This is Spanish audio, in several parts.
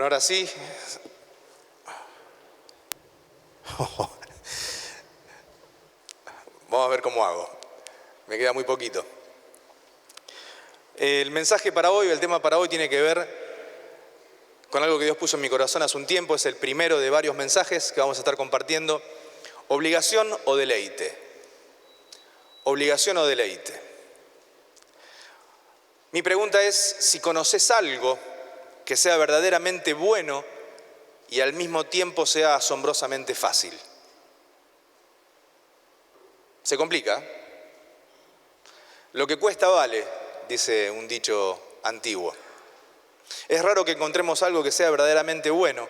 ahora sí. Vamos a ver cómo hago. Me queda muy poquito. El mensaje para hoy, el tema para hoy tiene que ver con algo que Dios puso en mi corazón hace un tiempo. Es el primero de varios mensajes que vamos a estar compartiendo. Obligación o deleite. Obligación o deleite. Mi pregunta es si conoces algo que sea verdaderamente bueno y al mismo tiempo sea asombrosamente fácil. ¿Se complica? Lo que cuesta vale, dice un dicho antiguo. Es raro que encontremos algo que sea verdaderamente bueno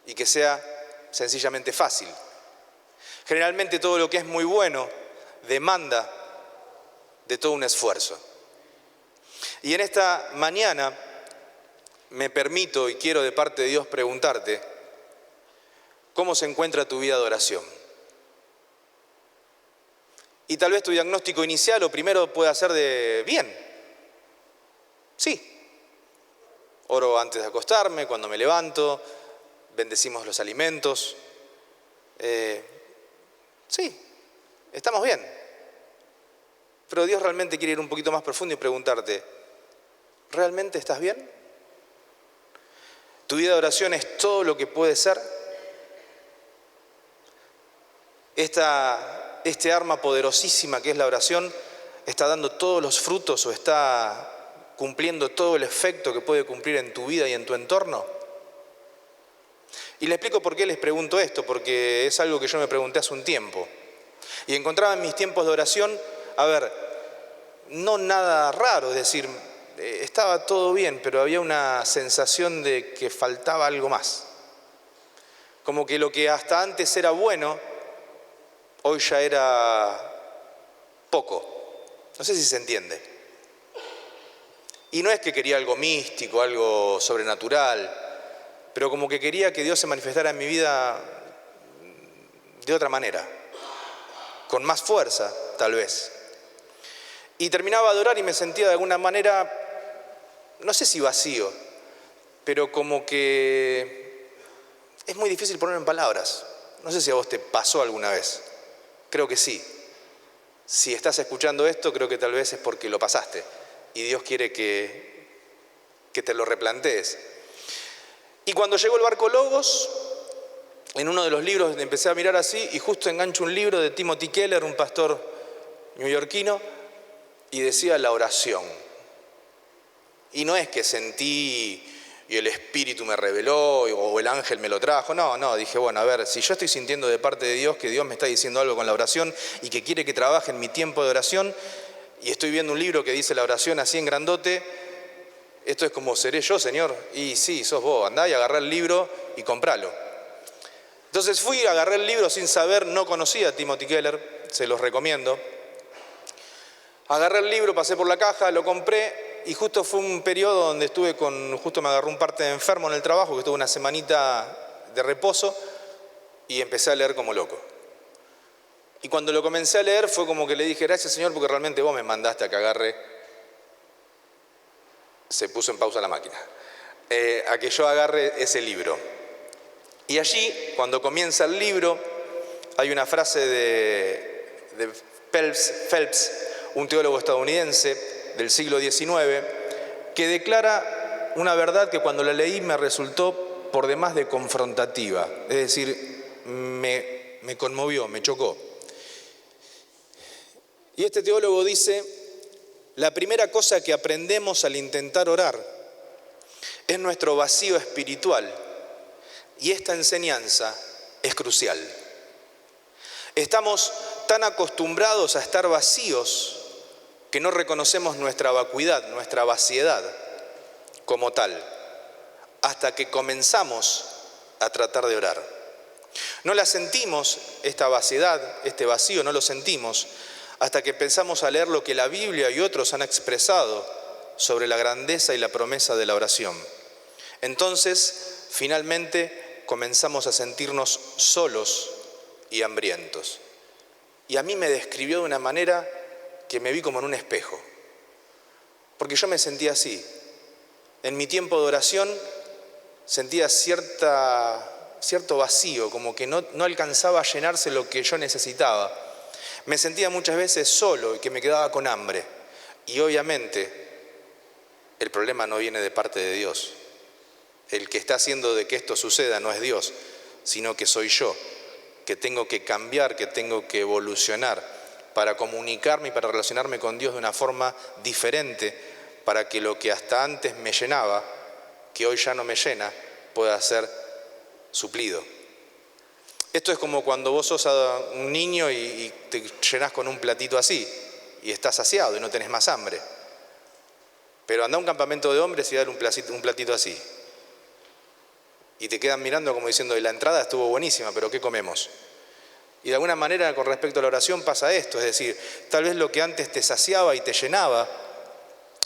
y que sea sencillamente fácil. Generalmente todo lo que es muy bueno demanda de todo un esfuerzo. Y en esta mañana me permito y quiero de parte de Dios preguntarte, ¿cómo se encuentra tu vida de oración? Y tal vez tu diagnóstico inicial o primero pueda ser de bien. Sí. Oro antes de acostarme, cuando me levanto, bendecimos los alimentos. Sí, estamos bien. Pero Dios realmente quiere ir un poquito más profundo y preguntarte, ¿realmente estás bien? ¿Tu vida de oración es todo lo que puede ser? Este arma poderosísima que es la oración, ¿está dando todos los frutos o está cumpliendo todo el efecto que puede cumplir en tu vida y en tu entorno? Y le explico por qué les pregunto esto, porque es algo que yo me pregunté hace un tiempo. Y encontraba en mis tiempos de oración, no nada raro, es decir, estaba todo bien, pero había una sensación de que faltaba algo más. Como que lo que hasta antes era bueno, hoy ya era poco. No sé si se entiende. Y no es que quería algo místico, algo sobrenatural, pero como que quería que Dios se manifestara en mi vida de otra manera, con más fuerza, tal vez. Y terminaba de orar y me sentía de alguna manera, no sé si vacío, pero como que es muy difícil poner en palabras. No sé si a vos te pasó alguna vez. Creo que sí. Si estás escuchando esto, creo que tal vez es porque lo pasaste y Dios quiere que te lo replantees. Y cuando llegó el barco Logos, en uno de los libros empecé a mirar así y justo engancho un libro de Timothy Keller, un pastor neoyorquino, y decía la oración. Y no es que sentí y el Espíritu me reveló o el ángel me lo trajo. No, dije, bueno, a ver, si yo estoy sintiendo de parte de Dios que Dios me está diciendo algo con la oración y que quiere que trabaje en mi tiempo de oración, y estoy viendo un libro que dice la oración así en grandote, esto es como, ¿seré yo, Señor? Y sí, sos vos, andá y agarrá el libro y compralo. Entonces fui, agarré el libro sin saber, no conocía a Timothy Keller, se los recomiendo. Agarré el libro, pasé por la caja, lo compré y justo fue un periodo donde justo me agarró un parte de enfermo en el trabajo, que estuve una semanita de reposo y empecé a leer como loco. Y cuando lo comencé a leer fue como que le dije, gracias Señor, porque realmente vos me mandaste a que agarre. Se puso en pausa la máquina. A que yo agarre ese libro. Y allí, cuando comienza el libro, hay una frase de Phelps, un teólogo estadounidense del siglo XIX, que declara una verdad que cuando la leí me resultó por demás de confrontativa. Es decir, me conmovió, me chocó. Y este teólogo dice, la primera cosa que aprendemos al intentar orar es nuestro vacío espiritual. Y esta enseñanza es crucial. Estamos tan acostumbrados a estar vacíos que no reconocemos nuestra vacuidad, nuestra vaciedad como tal, hasta que comenzamos a tratar de orar. No la sentimos, esta vaciedad, este vacío, no lo sentimos, hasta que empezamos a leer lo que la Biblia y otros han expresado sobre la grandeza y la promesa de la oración. Entonces, finalmente, comenzamos a sentirnos solos y hambrientos. Y a mí me describió de una manera que me vi como en un espejo. Porque yo me sentía así. En mi tiempo de oración sentía cierto vacío, como que no alcanzaba a llenarse lo que yo necesitaba. Me sentía muchas veces solo y que me quedaba con hambre. Y obviamente el problema no viene de parte de Dios. El que está haciendo de que esto suceda no es Dios, sino que soy yo, que tengo que cambiar, que tengo que evolucionar para comunicarme y para relacionarme con Dios de una forma diferente, para que lo que hasta antes me llenaba, que hoy ya no me llena, pueda ser suplido. Esto es como cuando vos sos un niño y te llenás con un platito así y estás saciado y no tenés más hambre. Pero anda a un campamento de hombres y dale un platito así. Y te quedan mirando como diciendo, la entrada estuvo buenísima, pero ¿qué comemos? Y de alguna manera con respecto a la oración pasa esto, es decir, tal vez lo que antes te saciaba y te llenaba,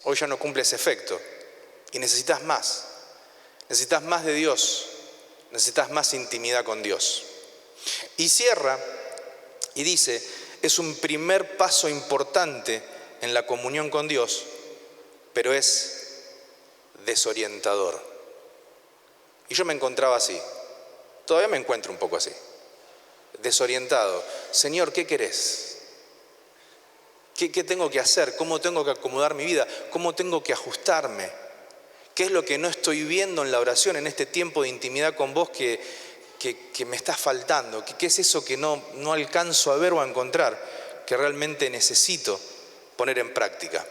hoy ya no cumple ese efecto. Y necesitas más de Dios, necesitas más intimidad con Dios. Y cierra y dice, es un primer paso importante en la comunión con Dios, pero es desorientador. Y yo me encontraba así, todavía me encuentro un poco así, desorientado. Señor, ¿qué querés? ¿Qué tengo que hacer? ¿Cómo tengo que acomodar mi vida? ¿Cómo tengo que ajustarme? ¿Qué es lo que no estoy viendo en la oración, en este tiempo de intimidad con vos que me está faltando? ¿Qué es eso que no alcanzo a ver o a encontrar, que realmente necesito poner en práctica?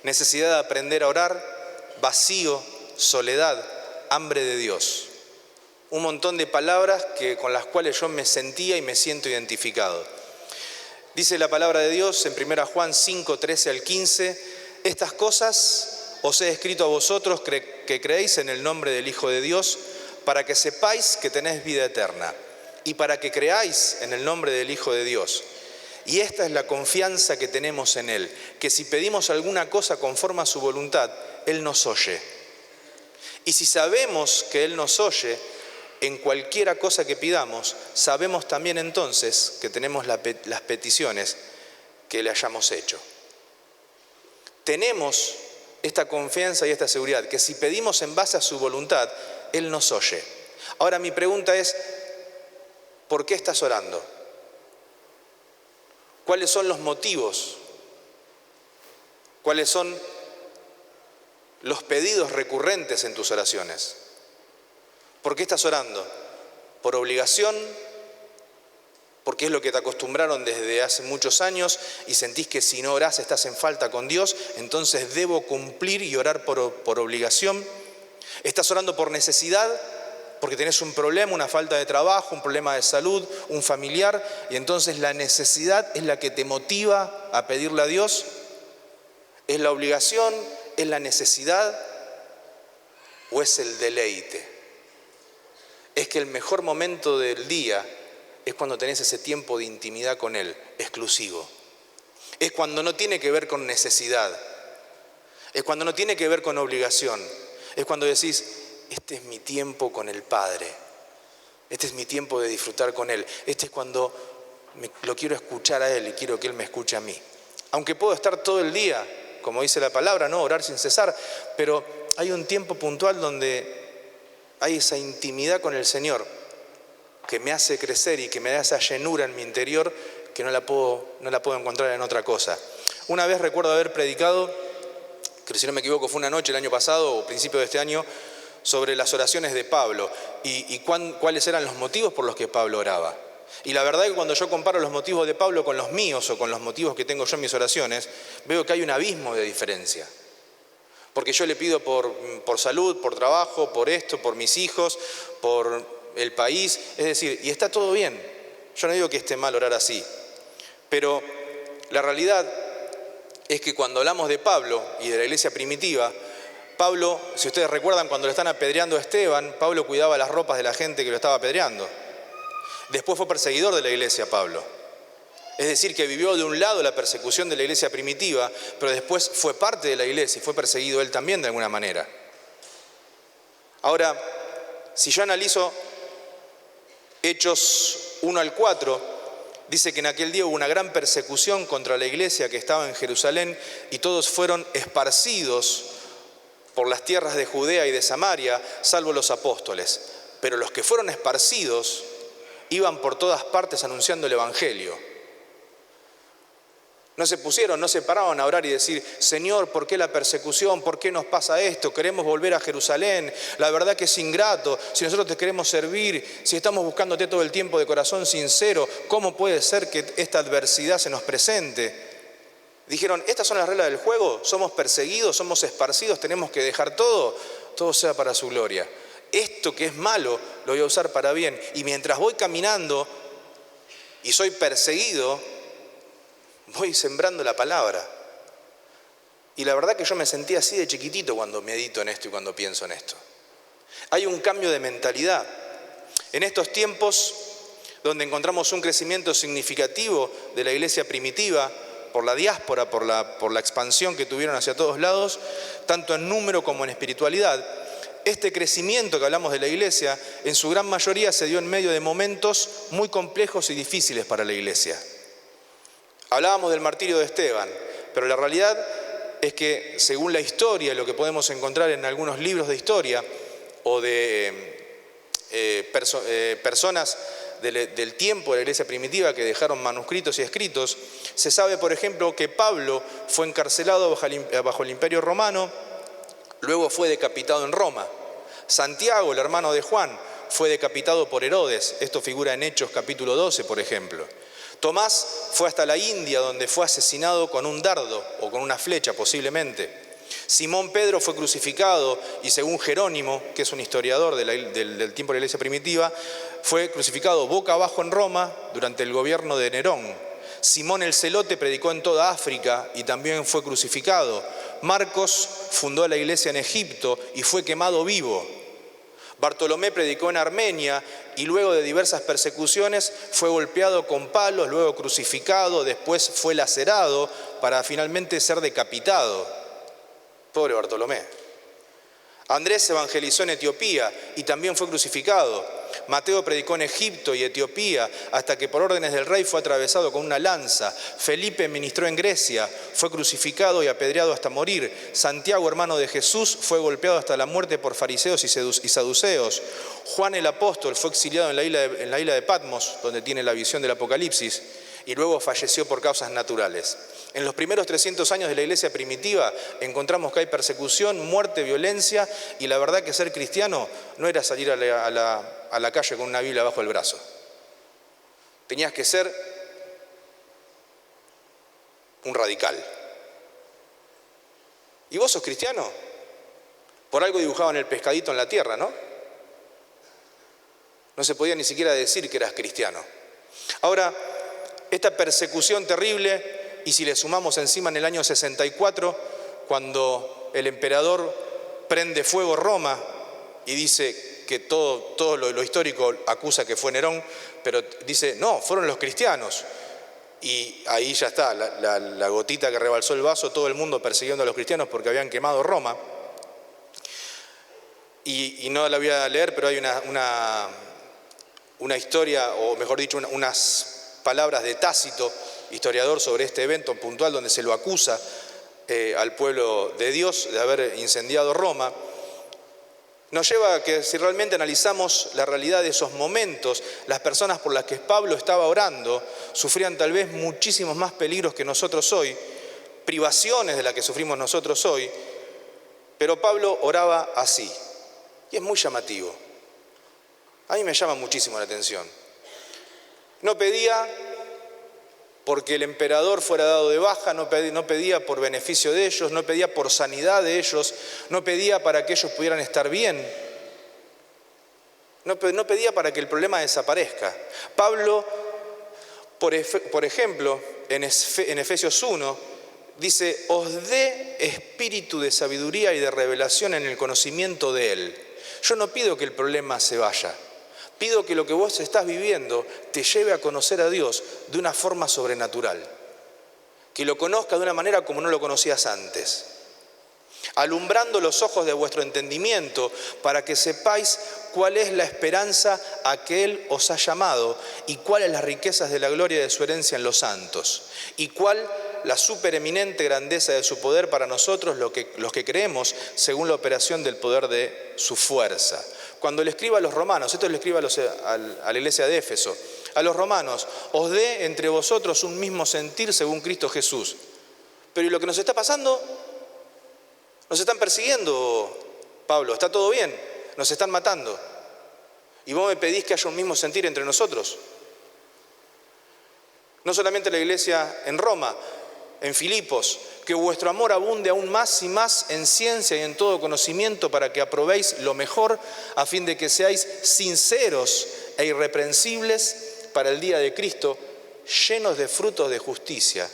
Necesidad de aprender a orar, vacío, soledad, hambre de Dios. Un montón de palabras con las cuales yo me sentía y me siento identificado. Dice la palabra de Dios en 1 Juan 5, 13 al 15, estas cosas os he escrito a vosotros que creéis en el nombre del Hijo de Dios, para que sepáis que tenéis vida eterna, y para que creáis en el nombre del Hijo de Dios. Y esta es la confianza que tenemos en Él, que si pedimos alguna cosa conforme a su voluntad, Él nos oye. Y si sabemos que Él nos oye, en cualquiera cosa que pidamos, sabemos también entonces que tenemos las peticiones que le hayamos hecho. Tenemos esta confianza y esta seguridad, que si pedimos en base a su voluntad, Él nos oye. Ahora mi pregunta es, ¿por qué estás orando? ¿Cuáles son los motivos? ¿Cuáles son los pedidos recurrentes en tus oraciones? ¿Por qué estás orando? ¿Por obligación? ¿Porque es lo que te acostumbraron desde hace muchos años y sentís que si no orás estás en falta con Dios, entonces debo cumplir y orar por obligación? ¿Estás orando por necesidad? Porque tenés un problema, una falta de trabajo, un problema de salud, un familiar, y entonces la necesidad es la que te motiva a pedirle a Dios. ¿Es la obligación? ¿Es la necesidad? ¿O es el deleite? Es que el mejor momento del día es cuando tenés ese tiempo de intimidad con Él, exclusivo. Es cuando no tiene que ver con necesidad. Es cuando no tiene que ver con obligación. Es cuando decís, este es mi tiempo con el Padre. Este es mi tiempo de disfrutar con Él. Este es cuando lo quiero escuchar a Él y quiero que Él me escuche a mí. Aunque puedo estar todo el día, como dice la palabra, no orar sin cesar, pero hay un tiempo puntual donde hay esa intimidad con el Señor que me hace crecer y que me da esa llenura en mi interior que no la puedo encontrar en otra cosa. Una vez recuerdo haber predicado, que si no me equivoco fue una noche el año pasado o principio de este año, sobre las oraciones de Pablo y cuáles eran los motivos por los que Pablo oraba. Y la verdad es que cuando yo comparo los motivos de Pablo con los míos o con los motivos que tengo yo en mis oraciones, veo que hay un abismo de diferencia. Porque yo le pido por salud, por trabajo, por esto, por mis hijos, por el país. Es decir, y está todo bien. Yo no digo que esté mal orar así. Pero la realidad es que cuando hablamos de Pablo y de la iglesia primitiva, Pablo, si ustedes recuerdan, cuando le están apedreando a Esteban, Pablo cuidaba las ropas de la gente que lo estaba apedreando. Después fue perseguidor de la iglesia, Pablo. Es decir, que vivió de un lado la persecución de la iglesia primitiva, pero después fue parte de la iglesia y fue perseguido él también de alguna manera. Ahora, si yo analizo Hechos 1 al 4, dice que en aquel día hubo una gran persecución contra la iglesia que estaba en Jerusalén y todos fueron esparcidos por las tierras de Judea y de Samaria, salvo los apóstoles. Pero los que fueron esparcidos iban por todas partes anunciando el Evangelio. No se paraban a orar y decir: Señor, ¿por qué la persecución? ¿Por qué nos pasa esto? Queremos volver a Jerusalén. La verdad que es ingrato. Si nosotros te queremos servir, si estamos buscándote todo el tiempo de corazón sincero, ¿cómo puede ser que esta adversidad se nos presente? Dijeron: estas son las reglas del juego, somos perseguidos, somos esparcidos, tenemos que dejar todo sea para su gloria. Esto que es malo lo voy a usar para bien. Y mientras voy caminando y soy perseguido, voy sembrando la palabra. Y la verdad que yo me sentí así de chiquitito cuando medito en esto y cuando pienso en esto. Hay un cambio de mentalidad. En estos tiempos donde encontramos un crecimiento significativo de la iglesia primitiva, por la diáspora, por la expansión que tuvieron hacia todos lados, tanto en número como en espiritualidad, este crecimiento que hablamos de la iglesia, en su gran mayoría se dio en medio de momentos muy complejos y difíciles para la iglesia. Hablábamos del martirio de Esteban, pero la realidad es que según la historia, lo que podemos encontrar en algunos libros de historia o de personas del tiempo de la iglesia primitiva que dejaron manuscritos y escritos, se sabe, por ejemplo, que Pablo fue encarcelado bajo el Imperio Romano, luego fue decapitado en Roma. Santiago, el hermano de Juan, fue decapitado por Herodes. Esto figura en Hechos capítulo 12, por ejemplo. Tomás fue hasta la India, donde fue asesinado con un dardo o con una flecha posiblemente. Simón Pedro fue crucificado y según Jerónimo, que es un historiador del tiempo de la iglesia primitiva, fue crucificado boca abajo en Roma durante el gobierno de Nerón. Simón el Celote predicó en toda África y también fue crucificado. Marcos fundó la iglesia en Egipto y fue quemado vivo. Bartolomé predicó en Armenia y luego de diversas persecuciones fue golpeado con palos, luego crucificado, después fue lacerado para finalmente ser decapitado. Pobre Bartolomé. Andrés evangelizó en Etiopía y también fue crucificado. Mateo predicó en Egipto y Etiopía hasta que por órdenes del rey fue atravesado con una lanza. Felipe ministró en Grecia, fue crucificado y apedreado hasta morir. Santiago, hermano de Jesús, fue golpeado hasta la muerte por fariseos y saduceos. Juan el apóstol fue exiliado en la isla de Patmos, donde tiene la visión del Apocalipsis, y luego falleció por causas naturales. En los primeros 300 años de la iglesia primitiva encontramos que hay persecución, muerte, violencia, y la verdad que ser cristiano no era salir a la calle con una Biblia bajo el brazo. Tenías que ser un radical. ¿Y vos sos cristiano? Por algo dibujaban el pescadito en la tierra, ¿no? No se podía ni siquiera decir que eras cristiano. Ahora, esta persecución terrible, y si le sumamos encima en el año 64, cuando el emperador prende fuego Roma y dice que todo lo histórico acusa que fue Nerón, pero dice, no, fueron los cristianos. Y ahí ya está, la gotita que rebalsó el vaso, todo el mundo persiguiendo a los cristianos porque habían quemado Roma. Y no la voy a leer, pero hay una historia, o mejor dicho, unas palabras de Tácito, historiador, sobre este evento puntual donde se lo acusa al pueblo de Dios de haber incendiado Roma. Nos lleva a que si realmente analizamos la realidad de esos momentos, las personas por las que Pablo estaba orando sufrían tal vez muchísimos más peligros que nosotros hoy, privaciones de las que sufrimos nosotros hoy, pero Pablo oraba así, y es muy llamativo. A mí me llama muchísimo la atención. No pedía porque el emperador fuera dado de baja, no pedía por beneficio de ellos, no pedía por sanidad de ellos, no pedía para que ellos pudieran estar bien, no pedía para que el problema desaparezca. Pablo, por ejemplo, en Efesios 1, dice, os dé espíritu de sabiduría y de revelación en el conocimiento de Él. Yo no pido que el problema se vaya. Pido que lo que vos estás viviendo te lleve a conocer a Dios de una forma sobrenatural. Que lo conozcas de una manera como no lo conocías antes. Alumbrando los ojos de vuestro entendimiento para que sepáis cuál es la esperanza a que Él os ha llamado y cuáles las riquezas de la gloria de su herencia en los santos y cuál la supereminente grandeza de su poder para nosotros, los que creemos, según la operación del poder de su fuerza. Cuando le escriba a los romanos, esto le escribe a la iglesia de Éfeso, a los romanos, os dé entre vosotros un mismo sentir según Cristo Jesús. Pero ¿y lo que nos está pasando? Nos están persiguiendo, Pablo, está todo bien, nos están matando. Y vos me pedís que haya un mismo sentir entre nosotros. No solamente la iglesia en Roma, en Filipos, que vuestro amor abunde aún más y más en ciencia y en todo conocimiento para que aprobéis lo mejor, a fin de que seáis sinceros e irreprensibles para el día de Cristo, llenos de frutos de justicia.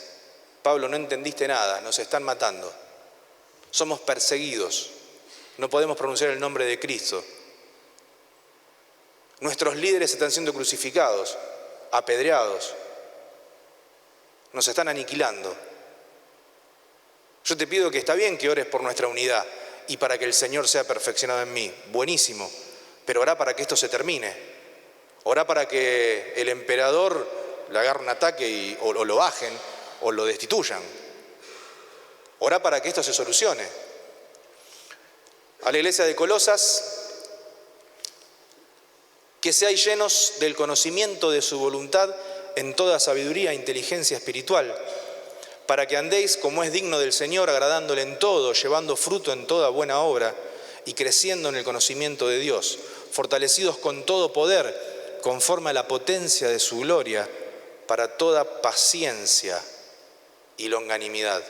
Pablo, no entendiste nada, nos están matando. Somos perseguidos, no podemos pronunciar el nombre de Cristo. Nuestros líderes están siendo crucificados, apedreados. Nos están aniquilando. Yo te pido que está bien que ores por nuestra unidad y para que el Señor sea perfeccionado en mí. Buenísimo. Pero orá para que esto se termine. Orá para que el emperador le agarre un ataque o lo bajen o lo destituyan. Orá para que esto se solucione. A la iglesia de Colosas, que seáis llenos del conocimiento de su voluntad en toda sabiduría e inteligencia espiritual, para que andéis como es digno del Señor, agradándole en todo, llevando fruto en toda buena obra y creciendo en el conocimiento de Dios, fortalecidos con todo poder, conforme a la potencia de su gloria, para toda paciencia y longanimidad,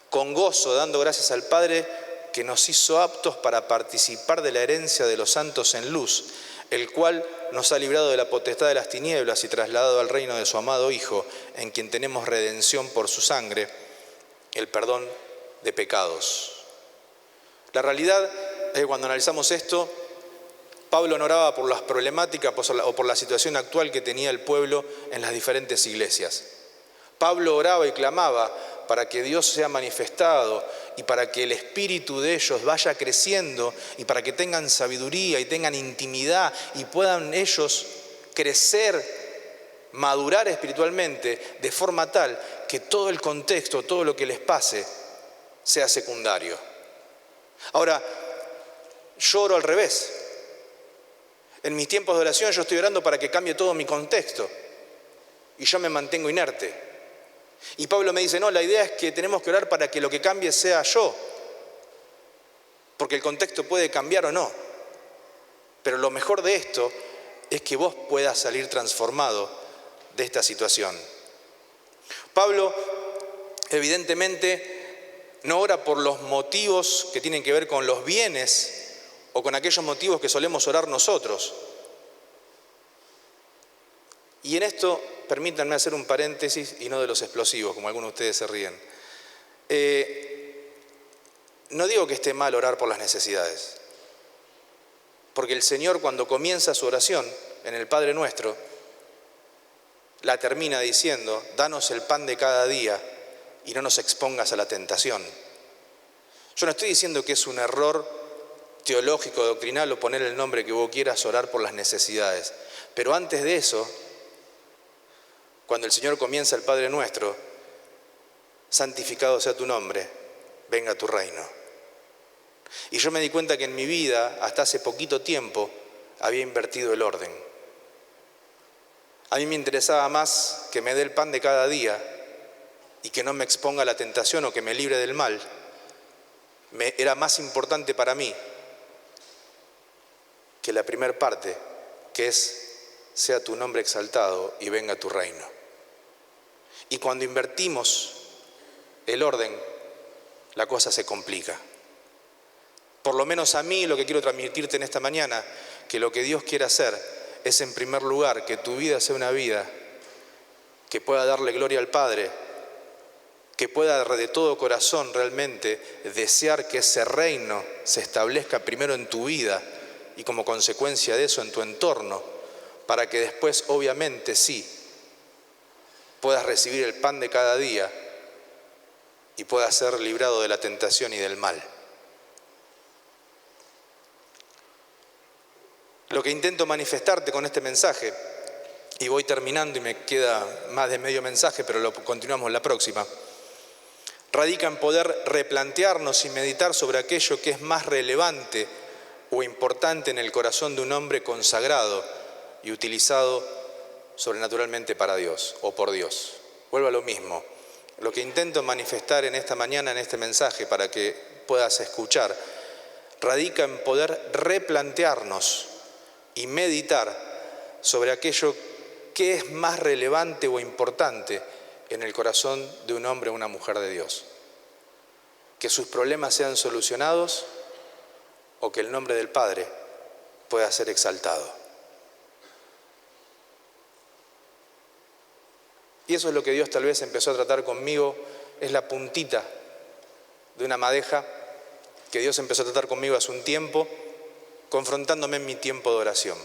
con gozo dando gracias al Padre que nos hizo aptos para participar de la herencia de los santos en luz, el cual nos ha librado de la potestad de las tinieblas y trasladado al reino de su amado Hijo, en quien tenemos redención por su sangre, el perdón de pecados. La realidad es que cuando analizamos esto, Pablo no oraba por las problemáticas o por la situación actual que tenía el pueblo en las diferentes iglesias. Pablo oraba y clamaba para que Dios sea manifestado y para que el espíritu de ellos vaya creciendo y para que tengan sabiduría y tengan intimidad y puedan ellos crecer, madurar espiritualmente de forma tal que todo el contexto, todo lo que les pase, sea secundario. Ahora, yo oro al revés. En mis tiempos de oración yo estoy orando para que cambie todo mi contexto y yo me mantengo inerte. Y Pablo me dice, no, la idea es que tenemos que orar para que lo que cambie sea yo, porque el contexto puede cambiar o no, pero lo mejor de esto es que vos puedas salir transformado de esta situación. Pablo evidentemente no ora por los motivos que tienen que ver con los bienes o con aquellos motivos que solemos orar nosotros. Y en esto, permítanme hacer un paréntesis y no de los explosivos, como algunos de ustedes se ríen. No digo que esté mal orar por las necesidades, porque el Señor cuando comienza su oración en el Padre Nuestro, la termina diciendo, danos el pan de cada día y no nos expongas a la tentación. Yo no estoy diciendo que es un error teológico, doctrinal o poner el nombre que vos quieras, orar por las necesidades, pero antes de eso, cuando el Señor comienza el Padre Nuestro, santificado sea tu nombre, venga tu reino. Y yo me di cuenta que en mi vida, hasta hace poquito tiempo, había invertido el orden. A mí me interesaba más que me dé el pan de cada día y que no me exponga a la tentación o que me libre del mal. Era más importante para mí que la primer parte, que es, sea tu nombre exaltado y venga tu reino. Y cuando invertimos el orden, la cosa se complica. Por lo menos a mí lo que quiero transmitirte en esta mañana, que lo que Dios quiere hacer es en primer lugar que tu vida sea una vida que pueda darle gloria al Padre, que pueda de todo corazón realmente desear que ese reino se establezca primero en tu vida y como consecuencia de eso en tu entorno, para que después obviamente sí puedas recibir el pan de cada día y puedas ser librado de la tentación y del mal. Lo que intento manifestarte con este mensaje, y voy terminando y me queda más de medio mensaje, pero lo continuamos la próxima, Radica en poder replantearnos y meditar sobre aquello que es más relevante o importante en el corazón de un hombre consagrado y utilizado sobrenaturalmente para Dios o por Dios. Vuelvo a lo mismo. Lo que intento manifestar en esta mañana, en este mensaje, para que puedas escuchar, radica en poder replantearnos y meditar sobre aquello que es más relevante o importante en el corazón de un hombre o una mujer de Dios. Que sus problemas sean solucionados o que el nombre del Padre pueda ser exaltado. Y eso es lo que Dios tal vez empezó a tratar conmigo, es la puntita de una madeja que Dios empezó a tratar conmigo hace un tiempo, confrontándome en mi tiempo de oración.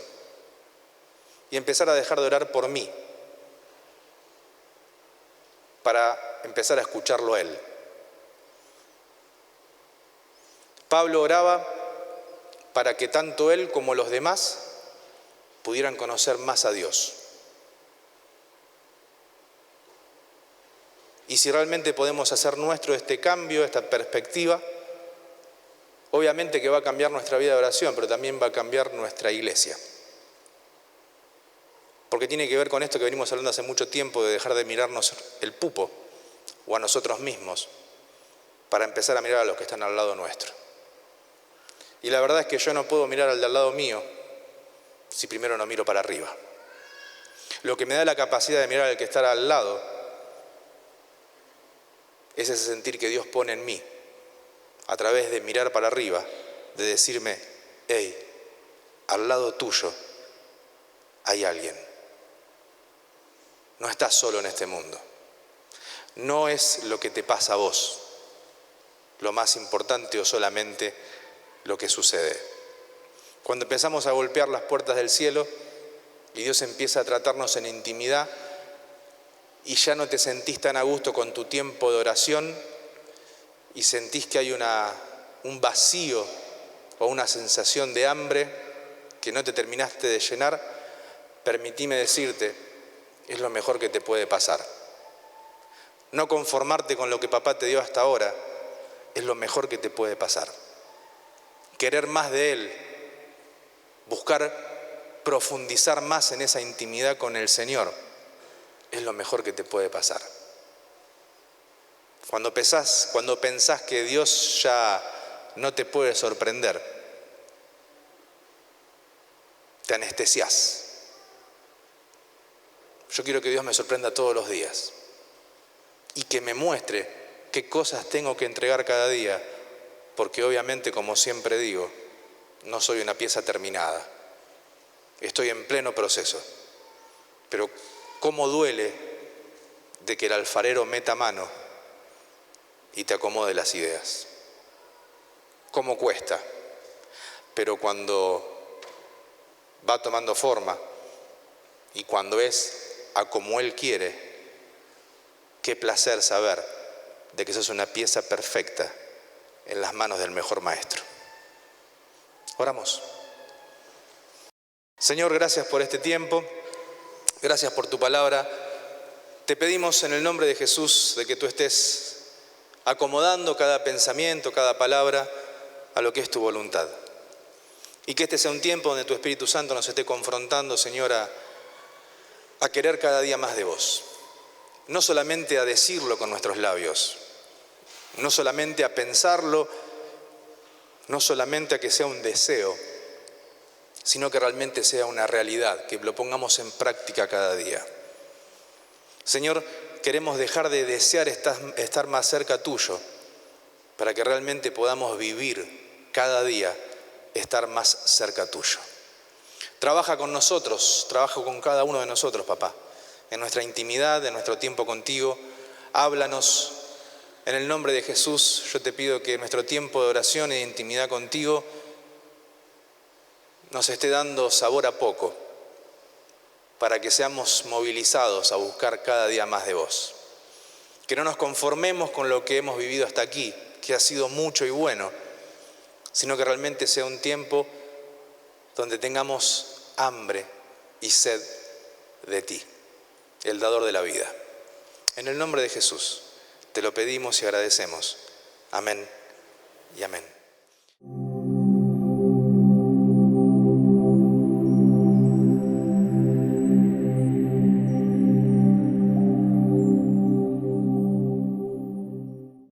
Y empezar a dejar de orar por mí, para empezar a escucharlo a Él. Pablo oraba para que tanto él como los demás pudieran conocer más a Dios. Y si realmente podemos hacer nuestro este cambio, esta perspectiva, obviamente que va a cambiar nuestra vida de oración, pero también va a cambiar nuestra iglesia. Porque tiene que ver con esto que venimos hablando hace mucho tiempo, de dejar de mirarnos el pupo o a nosotros mismos, para empezar a mirar a los que están al lado nuestro. Y la verdad es que yo no puedo mirar al de al lado mío si primero no miro para arriba. Lo que me da la capacidad de mirar al que está al lado es ese sentir que Dios pone en mí, a través de mirar para arriba, de decirme, hey, al lado tuyo hay alguien. No estás solo en este mundo. No es lo que te pasa a vos lo más importante o solamente lo que sucede. Cuando empezamos a golpear las puertas del cielo y Dios empieza a tratarnos en intimidad y ya no te sentís tan a gusto con tu tiempo de oración y sentís que hay un vacío o una sensación de hambre que no te terminaste de llenar, permitime decirte, es lo mejor que te puede pasar. No conformarte con lo que papá te dio hasta ahora es lo mejor que te puede pasar. Querer más de Él, buscar profundizar más en esa intimidad con el Señor, es lo mejor que te puede pasar. Cuando pensás que Dios ya no te puede sorprender, te anestesiás. Yo quiero que Dios me sorprenda todos los días y que me muestre qué cosas tengo que entregar cada día, porque obviamente, como siempre digo, no soy una pieza terminada. Estoy en pleno proceso. Pero cómo duele de que el alfarero meta mano y te acomode las ideas. Cómo cuesta. Pero cuando va tomando forma y cuando es a como Él quiere, qué placer saber de que sos una pieza perfecta en las manos del mejor maestro. Oramos. Señor, gracias por este tiempo, gracias por tu palabra. Te pedimos en el nombre de Jesús de que tú estés acomodando cada pensamiento, cada palabra a lo que es tu voluntad. Y que este sea un tiempo donde tu Espíritu Santo nos esté confrontando, Señor, a querer cada día más de vos. No solamente a decirlo con nuestros labios, no solamente a pensarlo, no solamente a que sea un deseo, sino que realmente sea una realidad, que lo pongamos en práctica cada día. Señor, queremos dejar de desear estar más cerca tuyo, para que realmente podamos vivir cada día, estar más cerca tuyo. Trabaja con nosotros, trabaja con cada uno de nosotros, papá, en nuestra intimidad, en nuestro tiempo contigo. Háblanos. En el nombre de Jesús, yo te pido que nuestro tiempo de oración e de intimidad contigo nos esté dando sabor a poco, para que seamos movilizados a buscar cada día más de vos. Que no nos conformemos con lo que hemos vivido hasta aquí, que ha sido mucho y bueno, sino que realmente sea un tiempo donde tengamos hambre y sed de ti, el dador de la vida. En el nombre de Jesús Te lo pedimos y agradecemos. Amén y amén.